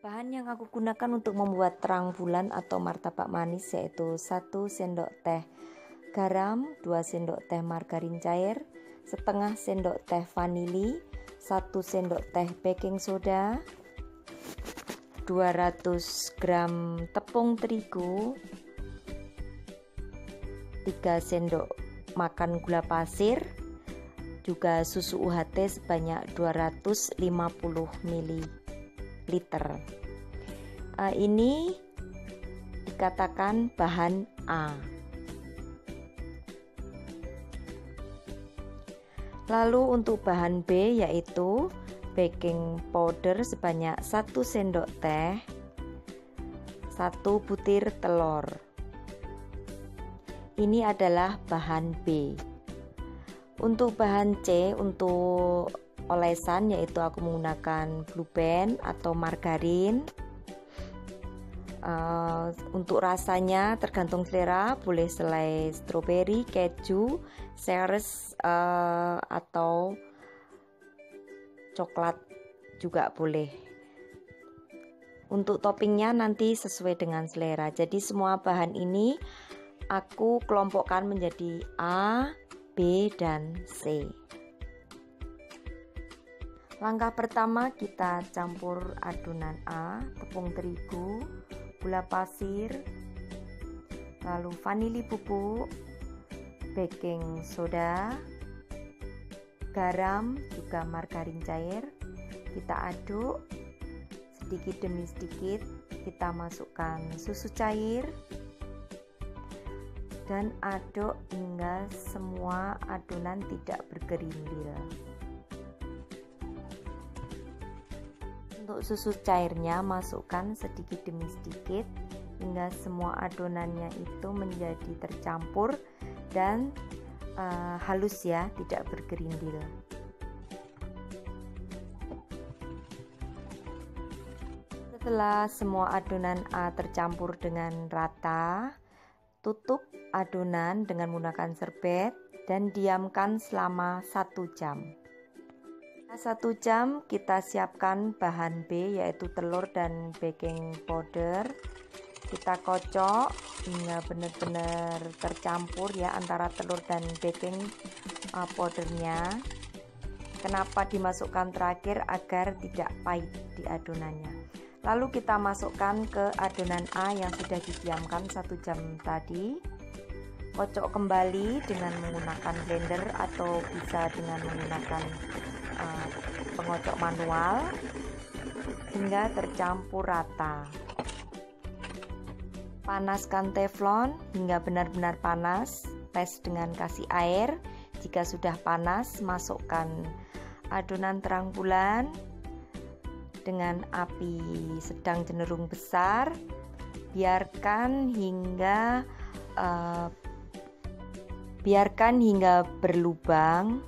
Bahan yang aku gunakan untuk membuat terang bulan atau martabak manis yaitu 1 sendok teh garam, 2 sendok teh margarin cair, setengah sendok teh vanili, 1 sendok teh baking soda, 200 gram tepung terigu, 3 sendok makan gula pasir, juga susu UHT sebanyak 250 ml. Ini dikatakan bahan A. Lalu untuk bahan B yaitu baking powder sebanyak 1 sendok teh, 1 butir telur. Ini adalah bahan B. Untuk bahan C, untuk olesan yaitu aku menggunakan Blue Band atau margarin. Untuk rasanya tergantung selera, boleh selai stroberi, keju, ceres atau coklat juga boleh. Untuk toppingnya nanti sesuai dengan selera. Jadi semua bahan ini aku kelompokkan menjadi A, B, dan C. Langkah pertama kita campur adonan A, tepung terigu, gula pasir, lalu vanili bubuk, baking soda, garam, juga margarin cair. Kita aduk sedikit demi sedikit, kita masukkan susu cair dan aduk hingga semua adonan tidak bergerindil. Untuk susu cairnya masukkan sedikit demi sedikit hingga semua adonannya itu menjadi tercampur dan halus ya, tidak bergerindil. Setelah semua adonan A tercampur dengan rata, tutup adonan dengan menggunakan serbet dan diamkan selama 1 jam. 1 jam kita siapkan bahan B yaitu telur dan baking powder. Kita kocok hingga benar-benar tercampur ya antara telur dan baking powdernya. Kenapa dimasukkan terakhir? Agar tidak pahit di adonannya. Lalu kita masukkan ke adonan A yang sudah didiamkan 1 jam tadi. Kocok kembali dengan menggunakan blender atau bisa dengan menggunakan pengocok manual hingga tercampur rata. Panaskan teflon hingga benar-benar panas, tes dengan kasih air. Jika sudah panas, masukkan adonan terang bulan dengan api sedang cenderung besar. Biarkan hingga berlubang.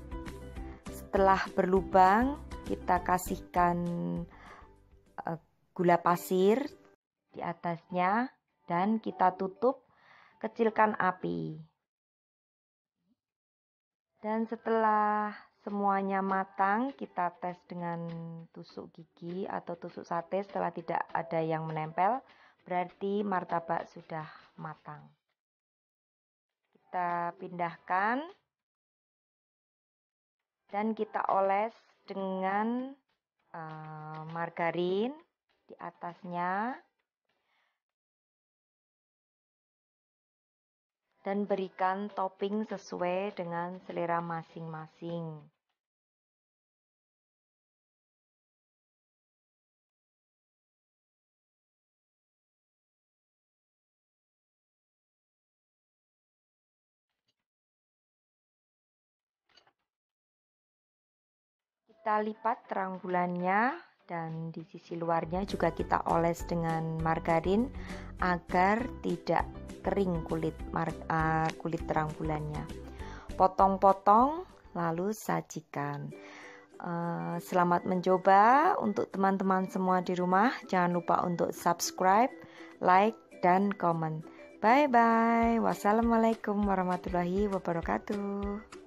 Setelah berlubang, kita kasihkan gula pasir di atasnya dan kita tutup, kecilkan api. Dan setelah semuanya matang, kita tes dengan tusuk gigi atau tusuk sate. Setelah tidak ada yang menempel, berarti martabak sudah matang. Kita pindahkan dan kita oles dengan margarin di atasnya dan berikan topping sesuai dengan selera masing-masing. Kita lipat terang bulannya dan di sisi luarnya juga kita oles dengan margarin agar tidak kering kulit terang bulannya. Potong-potong lalu sajikan. Selamat mencoba untuk teman-teman semua di rumah. Jangan lupa untuk subscribe, like, dan komen. Bye bye. Wassalamualaikum warahmatullahi wabarakatuh.